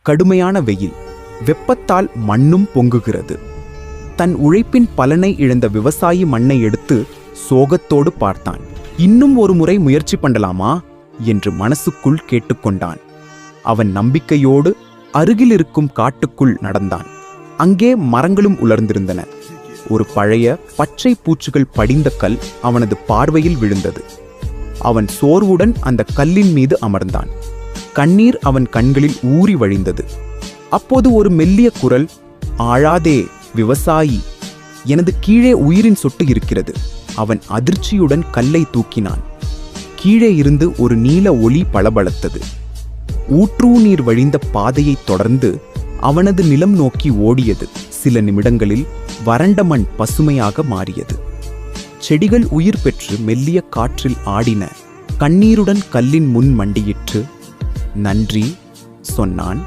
கடுமையான வெயில். வெப்பத்தால் மண்ணும் பொங்குகிறது. தன் உழைப்பின் பலனை இழந்த விவசாயி மண்ணை எடுத்து சோகத்தோடு பார்த்தான். இன்னும் ஒரு முறை முயற்சி பண்ணலாமா என்று மனசுக்குள் கேட்டுக்கொண்டான். அவன் நம்பிக்கையோடு அருகிலிருக்கும் காட்டுக்குள் நடந்தான். அங்கே மரங்களும் உலர்ந்திருந்தன. ஒரு பழைய பச்சை பூச்சிகள் படிந்த கல் அவனது பார்வையில் விழுந்தது. அவன் சோர்வுடன் அந்த கல்லின் மீது அமர்ந்தான். கண்ணீர் அவன் கண்களில் ஊறி வழிந்தது. அப்போது ஒரு மெல்லிய குரல், "ஆழாதே விவசாயி, எனது கீழே உயிரின் சொட்டு இருக்கிறது." அவன் அதிர்ச்சியுடன் கல்லை தூக்கினான். கீழே இருந்து ஒரு நீல ஒளி பளபளத்தது. ஊற்று நீர் வழிந்த பாதையைத் தொடர்ந்து அவனது நிலம் நோக்கி ஓடியது. சில நிமிடங்களில் வறண்ட மண் பசுமையாக மாறியது. செடிகள் உயிர் பெற்று மெல்லிய காற்றில் ஆடின. கண்ணீருடன் கல்லின் முன் மண்டியிற்று நன்றி சொன்னான்.